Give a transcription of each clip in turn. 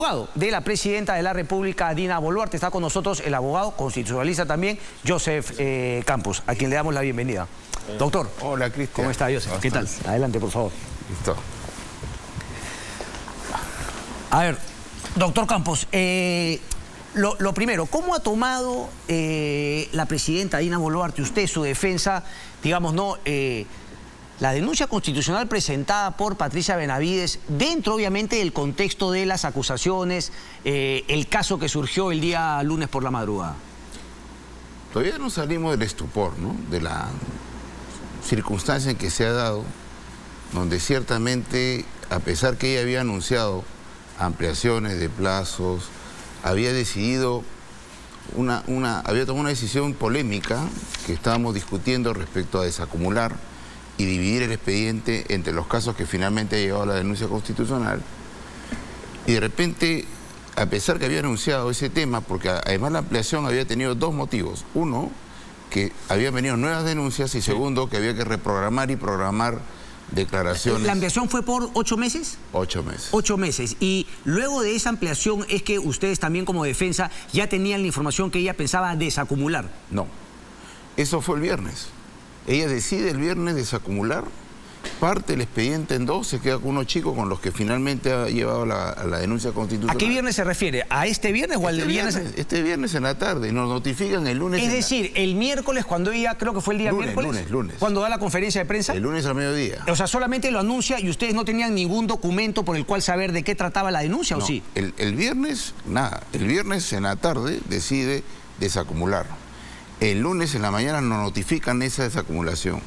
Abogado de la presidenta de la República, Dina Boluarte. Está con nosotros el abogado constitucionalista también, Joseph Campos, a quien le damos la bienvenida. Doctor. Hola, Cristian. ¿Cómo está, Joseph? ¿Qué tal? Adelante, por favor. Listo. A ver, doctor Campos, lo primero, ¿cómo ha tomado la presidenta Dina Boluarte, usted, su defensa, digamos, la denuncia constitucional presentada por Patricia Benavides, dentro obviamente del contexto de las acusaciones, el caso que surgió el día lunes por la madrugada? Todavía no salimos del estupor, ¿no? De la circunstancia en que se ha dado, donde ciertamente, a pesar que ella había anunciado ampliaciones de plazos, había decidido había tomado una decisión polémica que estábamos discutiendo respecto a desacumular y dividir el expediente entre los casos que finalmente ha llegado a la denuncia constitucional. Y de repente, a pesar que había anunciado ese tema, porque además la ampliación había tenido dos motivos. Uno, que habían venido nuevas denuncias, y segundo, que había que reprogramar y programar declaraciones. ¿La ampliación fue por 8 meses? 8 meses. 8 meses. Y luego de esa ampliación es que ustedes también como defensa ya tenían la información que ella pensaba desacumular. No. Eso fue el viernes. Ella decide el viernes desacumular, parte el expediente en dos, se queda con unos chicos con los que finalmente ha llevado a la denuncia constitucional. ¿A qué viernes se refiere? ¿A este viernes o al viernes? Este viernes en la tarde, nos notifican el lunes. Es decir, el miércoles, cuando ella, creo que fue el día miércoles. Lunes. Cuando da la conferencia de prensa. El lunes al mediodía. O sea, solamente lo anuncia y ustedes no tenían ningún documento por el cual saber de qué trataba la denuncia, ¿o sí? El viernes, nada. El viernes en la tarde decide desacumular. El lunes en la mañana nos notifican esa desacumulación.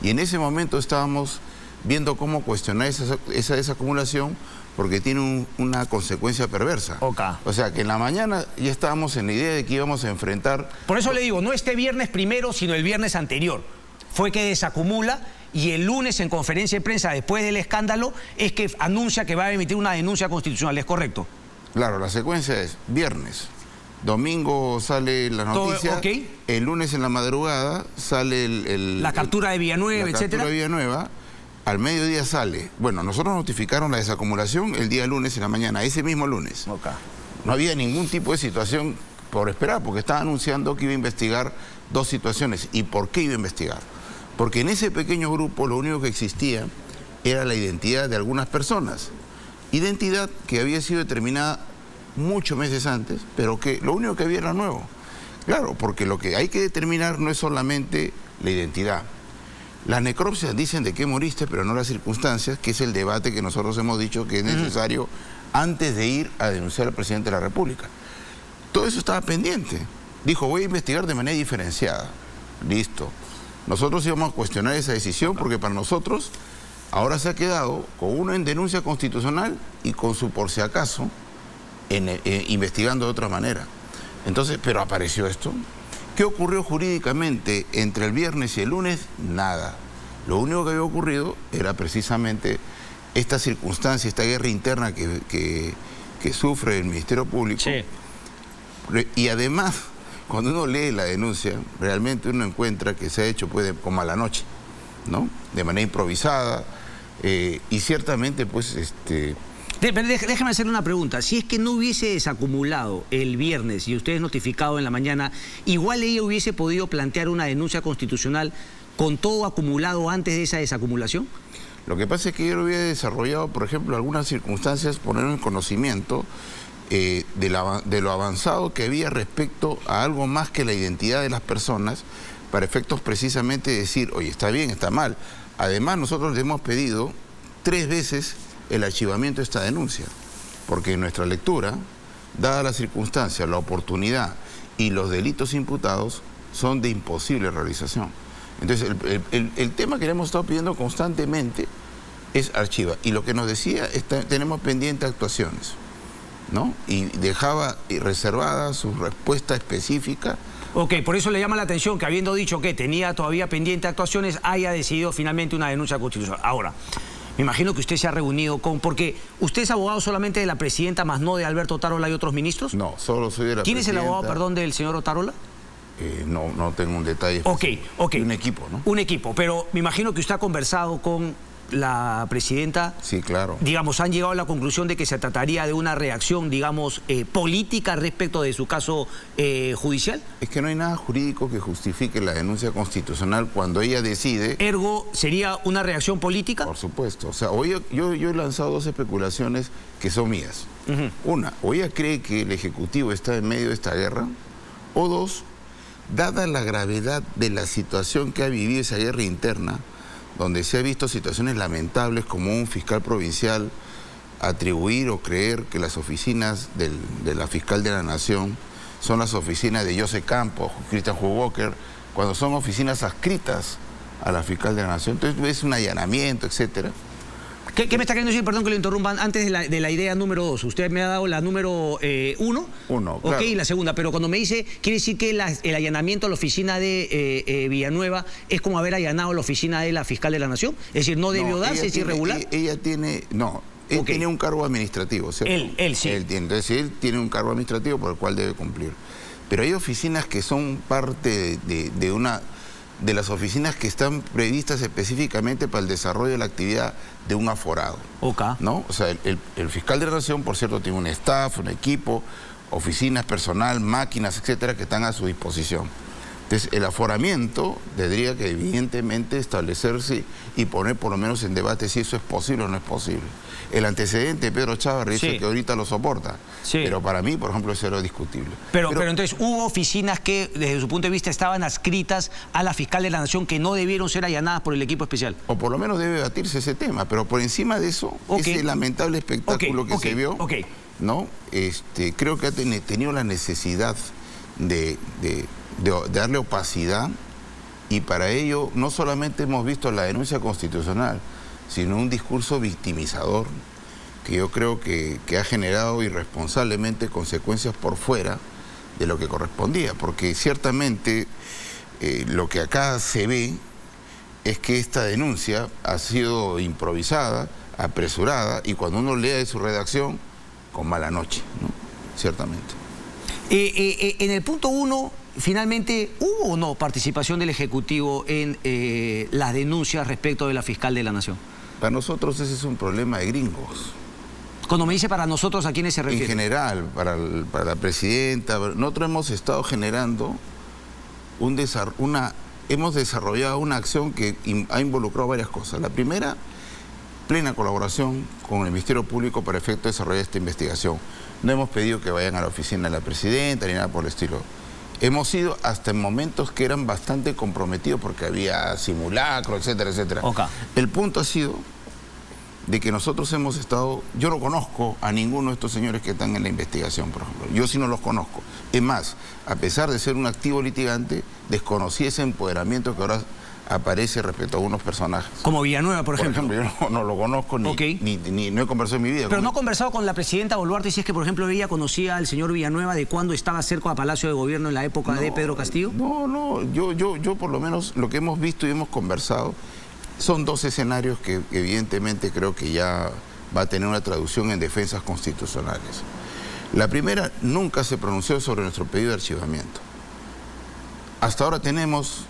Y en ese momento estábamos viendo cómo cuestionar esa desacumulación, porque tiene una consecuencia perversa. O sea, que en la mañana ya estábamos en la idea de que íbamos a enfrentar... Por eso le digo, no este viernes primero, sino el viernes anterior. Fue que desacumula y el lunes en conferencia de prensa, después del escándalo, es que anuncia que va a emitir una denuncia constitucional. ¿Es correcto? Claro, la secuencia es viernes. Domingo sale la noticia, el lunes en la madrugada sale la captura de Villanueva, etcétera. La captura de Villanueva, al mediodía sale. Bueno, nosotros notificaron la desacumulación el día lunes en la mañana, ese mismo lunes. No había ningún tipo de situación por esperar, porque estaba anunciando que iba a investigar dos situaciones. ¿Y por qué iba a investigar? Porque en ese pequeño grupo lo único que existía era la identidad de algunas personas. Identidad que había sido determinada muchos meses antes, pero que lo único que había era nuevo. Claro, porque lo que hay que determinar no es solamente la identidad. Las necropsias dicen de qué moriste, pero no las circunstancias, que es el debate que nosotros hemos dicho que es necesario antes de ir a denunciar al presidente de la República. Todo eso estaba pendiente. Dijo, voy a investigar de manera diferenciada. Listo. Nosotros íbamos a cuestionar esa decisión porque para nosotros ahora se ha quedado con uno en denuncia constitucional y con su por si acaso investigando de otra manera. Entonces, pero apareció esto. ¿Qué ocurrió jurídicamente entre el viernes y el lunes? Nada. Lo único que había ocurrido era precisamente esta circunstancia, esta guerra interna que sufre el Ministerio Público. Sí. Y además, cuando uno lee la denuncia, realmente uno encuentra que se ha hecho como a la noche, ¿no? De manera improvisada, y ciertamente pues Déjeme hacerle una pregunta. Si es que no hubiese desacumulado el viernes y ustedes notificado en la mañana, ¿igual ella hubiese podido plantear una denuncia constitucional con todo acumulado antes de esa desacumulación? Lo que pasa es que yo lo hubiera desarrollado, por ejemplo, algunas circunstancias, poner en conocimiento de lo avanzado que había respecto a algo más que la identidad de las personas, para efectos precisamente de decir, oye, está bien, está mal. Además, nosotros le hemos pedido 3 veces el archivamiento de esta denuncia, porque en nuestra lectura, dada la circunstancia, la oportunidad y los delitos imputados, son de imposible realización. Entonces, el tema que le hemos estado pidiendo constantemente es archiva. Y lo que nos decía, tenemos pendientes actuaciones, ¿no? Y dejaba reservada su respuesta específica. Ok, por eso le llama la atención que, habiendo dicho que tenía todavía pendiente actuaciones, haya decidido finalmente una denuncia constitucional. Ahora, me imagino que usted se ha reunido porque usted es abogado solamente de la presidenta, más no de Alberto Otárola y otros ministros. No, solo soy de la presidenta. ¿Quién es el abogado, perdón, del señor Otárola? No tengo un detalle. Ok. Un equipo, ¿no? Un equipo, pero me imagino que usted ha conversado con la presidenta, sí, claro, digamos, han llegado a la conclusión de que se trataría de una reacción, digamos, política respecto de su caso judicial? Es que no hay nada jurídico que justifique la denuncia constitucional cuando ella decide. ¿Ergo sería una reacción política? Por supuesto. O sea, hoy yo he lanzado dos especulaciones que son mías. Una, o ella cree que el Ejecutivo está en medio de esta guerra, o dos, dada la gravedad de la situación que ha vivido esa guerra interna, donde se ha visto situaciones lamentables como un fiscal provincial atribuir o creer que las oficinas de la fiscal de la Nación son las oficinas de Joseph Campos, Christian Hugh, cuando son oficinas adscritas a la fiscal de la Nación. Entonces es un allanamiento, etcétera. ¿Qué me está queriendo decir? Perdón que lo interrumpan, antes de la idea número 2. Usted me ha dado la número 1. Uno, ok, claro. Y la segunda. Pero cuando me dice, quiere decir que el allanamiento a la oficina de Villanueva es como haber allanado la oficina de la fiscal de la Nación. Es decir, no debió darse, es irregular. Ella tiene, no, él tiene un cargo administrativo, ¿cierto? Él sí. Entonces él tiene un cargo administrativo por el cual debe cumplir. Pero hay oficinas que son parte de las oficinas que están previstas específicamente para el desarrollo de la actividad de un aforado. ¿No? O sea, el fiscal de la Nación, por cierto, tiene un staff, un equipo, oficinas, personal, máquinas, etcétera, que están a su disposición. Entonces, el aforamiento tendría que evidentemente establecerse y poner por lo menos en debate si eso es posible o no es posible. El antecedente de Pedro Chávez dice que ahorita lo soporta, pero para mí, por ejemplo, eso era discutible. Pero entonces, ¿hubo oficinas que, desde su punto de vista, estaban adscritas a la fiscal de la Nación que no debieron ser allanadas por el equipo especial? O por lo menos debe debatirse ese tema, pero por encima de eso, ese lamentable espectáculo que se vio, ¿no? Creo que ha tenido la necesidad de darle opacidad, y para ello no solamente hemos visto la denuncia constitucional, sino un discurso victimizador que yo creo que ha generado irresponsablemente consecuencias por fuera de lo que correspondía, porque ciertamente lo que acá se ve es que esta denuncia ha sido improvisada, apresurada, y cuando uno lee su redacción, con mala noche, ¿no? Ciertamente. En el punto 1, finalmente, ¿hubo o no participación del Ejecutivo en las denuncias respecto de la fiscal de la Nación? Para nosotros ese es un problema de gringos. Cuando me dice para nosotros, ¿a quiénes se refiere? En general, para la presidenta. Nosotros hemos estado generando hemos desarrollado una acción que ha involucrado varias cosas. La primera, plena colaboración con el Ministerio Público para efecto de desarrollar esta investigación. No hemos pedido que vayan a la oficina de la presidenta ni nada por el estilo. Hemos ido hasta en momentos que eran bastante comprometidos porque había simulacro, etcétera, etcétera. El punto ha sido de que nosotros hemos estado... Yo no conozco a ninguno de estos señores que están en la investigación, por ejemplo. Yo sí no los conozco. Es más, a pesar de ser un activo litigante, desconocí ese empoderamiento que ahora aparece respecto a algunos personajes. Como Villanueva, por ejemplo. Yo no lo conozco ni no he conversado en mi vida. Pero no ha conversado con la presidenta Boluarte, si es que, por ejemplo, ella conocía al señor Villanueva de cuando estaba cerca a Palacio de Gobierno en la época de Pedro Castillo. No, yo por lo menos lo que hemos visto y hemos conversado son dos escenarios que evidentemente creo que ya va a tener una traducción en defensas constitucionales. La primera, nunca se pronunció sobre nuestro pedido de archivamiento. Hasta ahora tenemos,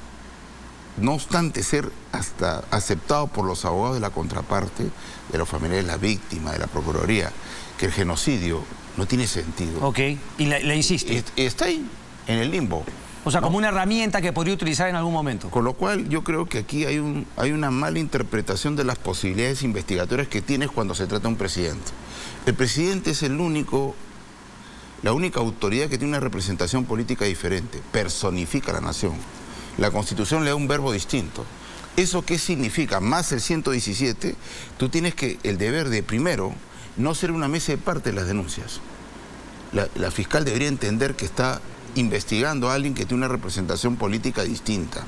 no obstante ser hasta aceptado por los abogados de la contraparte, de los familiares de la víctima, de la Procuraduría, que el genocidio no tiene sentido. Y le insiste. Está ahí, en el limbo. O sea, como una herramienta que podría utilizar en algún momento. Con lo cual yo creo que aquí hay una mala interpretación de las posibilidades investigatorias que tienes cuando se trata de un presidente. El presidente es la única autoridad que tiene una representación política diferente, personifica a la nación. La Constitución le da un verbo distinto. ¿Eso qué significa? Más el 117, tú tienes el deber de, primero, no ser una mesa de parte de las denuncias. La fiscal debería entender que está investigando a alguien que tiene una representación política distinta.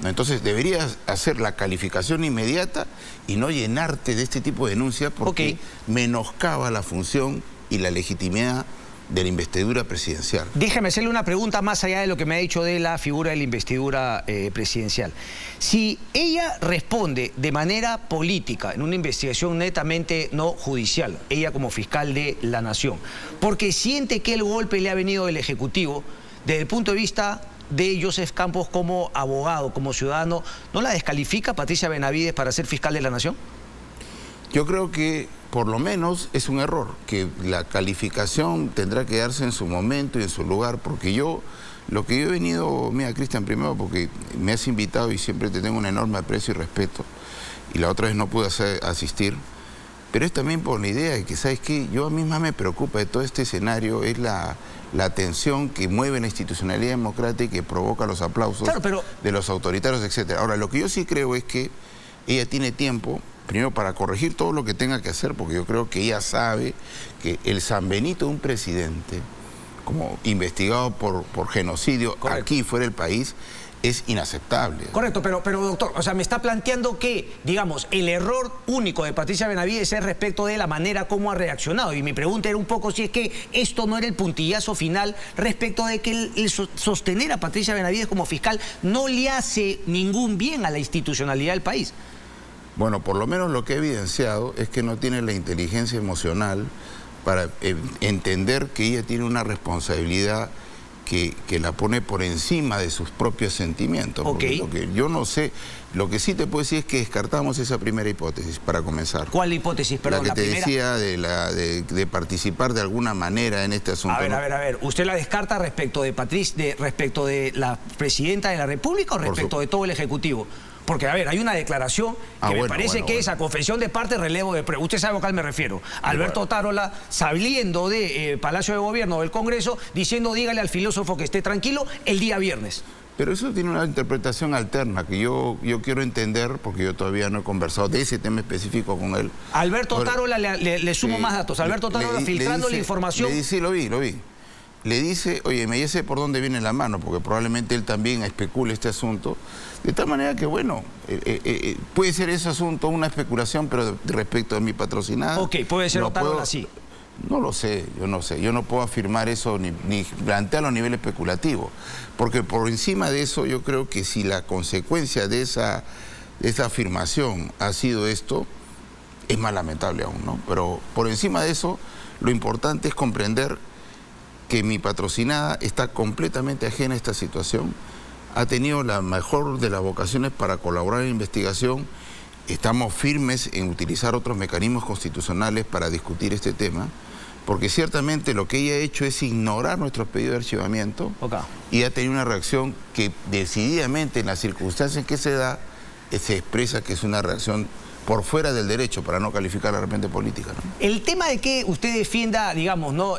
Entonces deberías hacer la calificación inmediata y no llenarte de este tipo de denuncias porque menoscaba la función y la legitimidad de la investidura presidencial. Déjame hacerle una pregunta más allá de lo que me ha dicho de la figura de la investidura presidencial. Si ella responde de manera política en una investigación netamente no judicial, ella como fiscal de la Nación, porque siente que el golpe le ha venido del Ejecutivo, desde el punto de vista de Joseph Campos como abogado, como ciudadano, ¿no la descalifica Patricia Benavides para ser fiscal de la Nación? Yo creo que por lo menos es un error, que la calificación tendrá que darse en su momento y en su lugar, porque lo que yo he venido, mira, Cristian, primero porque me has invitado y siempre te tengo un enorme aprecio y respeto, y la otra vez no pude asistir, pero es también por la idea de que, ¿sabes qué? Yo a mí más me preocupa de todo este escenario es la tensión que mueve la institucionalidad democrática y que provoca los aplausos de los autoritarios, etc. Ahora, lo que yo sí creo es que ella tiene tiempo, primero para corregir todo lo que tenga que hacer, porque yo creo que ella sabe que el sanbenito de un presidente, como investigado por genocidio aquí fuera del país, es inaceptable. Correcto, pero doctor, o sea, me está planteando que, digamos, el error único de Patricia Benavides es respecto de la manera como ha reaccionado. Y mi pregunta era un poco si es que esto no era el puntillazo final respecto de que el sostener a Patricia Benavides como fiscal no le hace ningún bien a la institucionalidad del país. Bueno, por lo menos lo que he evidenciado es que no tiene la inteligencia emocional para entender que ella tiene una responsabilidad que la pone por encima de sus propios sentimientos. Okay. Lo que yo no sé, lo que sí te puedo decir es que descartamos esa primera hipótesis para comenzar. ¿Cuál hipótesis? Perdón, la que te primera... decía de participar de alguna manera en este asunto. A ver. ¿Usted la descarta respecto de la presidenta de la República o respecto de todo el Ejecutivo? Porque, a ver, hay una declaración que me parece que es a confesión de parte, relevo de prueba. Usted sabe a cuál me refiero. Alberto Otárola saliendo de Palacio de Gobierno del Congreso diciendo dígale al filósofo que esté tranquilo el día viernes. Pero eso tiene una interpretación alterna que yo quiero entender, porque yo todavía no he conversado de ese tema específico con él. Alberto Otárola, le sumo más datos. Alberto Otárola filtrando la información. Sí, lo vi. Le dice, oye, me sé por dónde viene la mano, porque probablemente él también especule este asunto. De tal manera que, bueno, puede ser ese asunto una especulación, pero respecto a mi patrocinada... Ok, puede ser Otárola así. No lo sé, yo no sé. Yo no puedo afirmar eso ni plantearlo a nivel especulativo. Porque por encima de eso, yo creo que si la consecuencia de esa afirmación ha sido esto, es más lamentable aún, ¿no? Pero por encima de eso, lo importante es comprender que mi patrocinada está completamente ajena a esta situación, ha tenido la mejor de las vocaciones para colaborar en la investigación, estamos firmes en utilizar otros mecanismos constitucionales para discutir este tema, porque ciertamente lo que ella ha hecho es ignorar nuestros pedidos de archivamiento y ha tenido una reacción que decididamente en las circunstancias en que se da, se expresa que es una reacción por fuera del derecho, para no calificar de repente política, ¿no? El tema de que usted defienda, digamos, ¿no?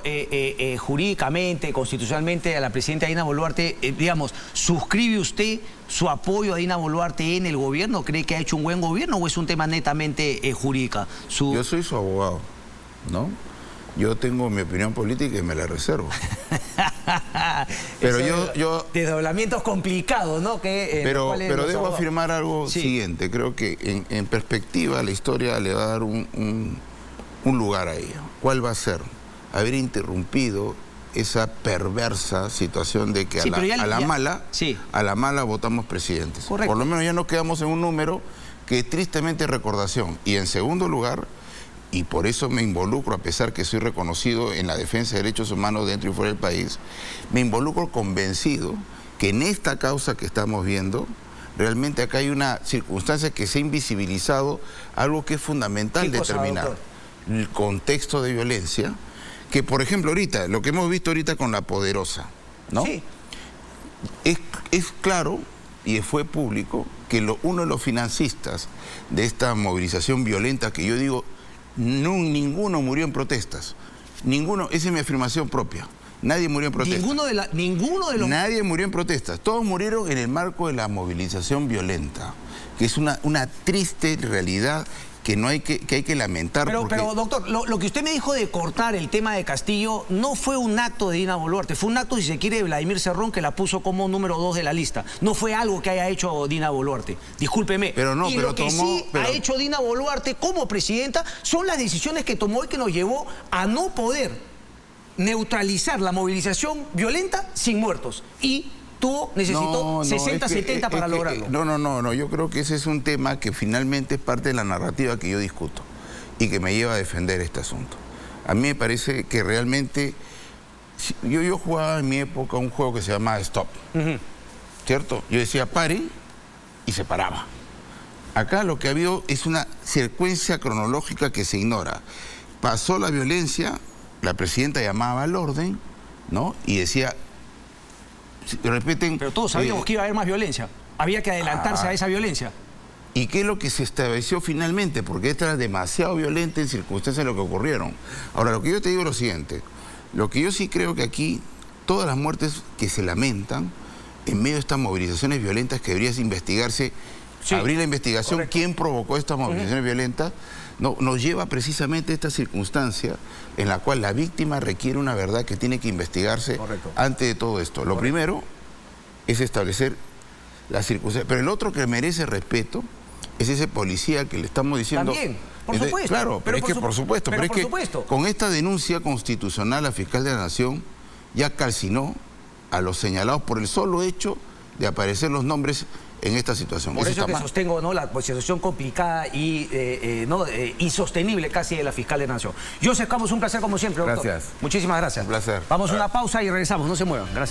Jurídicamente, constitucionalmente a la presidenta Dina Boluarte, digamos, ¿suscribe usted su apoyo a Dina Boluarte en el gobierno? ¿Cree que ha hecho un buen gobierno o es un tema netamente jurídica? Yo soy su abogado, ¿no? Yo tengo mi opinión política y me la reservo. Pero yo... Desdoblamientos complicados, ¿no? Pero debo afirmar algo siguiente. Creo que en perspectiva la historia le va a dar un lugar a ella. ¿Cuál va a ser? Haber interrumpido esa perversa situación de que a la mala votamos presidentes. Correcto. Por lo menos ya nos quedamos en un número que es tristemente recordación. Y en segundo lugar... y por eso me involucro, a pesar que soy reconocido en la defensa de derechos humanos dentro y fuera del país, me involucro convencido que en esta causa que estamos viendo, realmente acá hay una circunstancia que se ha invisibilizado, algo que es fundamental determinar. El contexto de violencia, que por ejemplo ahorita, lo que hemos visto ahorita con La Poderosa, ¿no? Sí. Es claro y fue público que uno de los financistas de esta movilización violenta que yo digo, ninguno murió en protestas. Ninguno, esa es mi afirmación propia. Nadie murió en protestas. Ninguno de los... Nadie murió en protestas. Todos murieron en el marco de la movilización violenta, que es una triste realidad que hay que lamentar. Pero doctor, lo que usted me dijo de cortar el tema de Castillo no fue un acto de Dina Boluarte, fue un acto, si se quiere, de Vladimir Cerrón, que la puso como número 2 de la lista. No fue algo que haya hecho Dina Boluarte, discúlpeme. Lo que sí ha hecho Dina Boluarte como presidenta son las decisiones que tomó y que nos llevó a no poder neutralizar la movilización violenta sin muertos. Y necesitó 60, 70 para lograrlo. No, yo creo que ese es un tema que finalmente es parte de la narrativa que yo discuto y que me lleva a defender este asunto. A mí me parece que realmente... Yo jugaba en mi época un juego que se llamaba Stop, ¿cierto? Yo decía pare y se paraba. Acá lo que ha habido es una secuencia cronológica que se ignora. Pasó la violencia, la presidenta llamaba al orden, ¿no? Y decía, repiten... Pero todos sabíamos que iba a haber más violencia. Había que adelantarse a esa violencia. ¿Y qué es lo que se estableció finalmente? Porque esta era demasiado violenta en circunstancias de lo que ocurrieron. Ahora, lo que yo te digo es lo siguiente. Lo que yo sí creo que aquí, todas las muertes que se lamentan, en medio de estas movilizaciones violentas que debería investigarse, sí, abrir la investigación, correcto, quién provocó estas movilizaciones violentas, no, nos lleva precisamente a esta circunstancia en la cual la víctima requiere una verdad que tiene que investigarse, correcto, antes de todo esto. Lo primero es establecer la circunstancia. Pero el otro que merece respeto es ese policía que le estamos diciendo... También, por supuesto. Claro, pero es que por supuesto. Pero es que con esta denuncia constitucional la fiscal de la Nación ya calcinó a los señalados por el solo hecho de aparecer los nombres en esta situación. Por eso que sostengo, ¿no?, la situación complicada y insostenible casi de la fiscal de la Nación. Joseph Campos, un placer como siempre, doctor. Gracias. Muchísimas gracias. Un placer. Vamos a una pausa y regresamos, no se muevan. Gracias.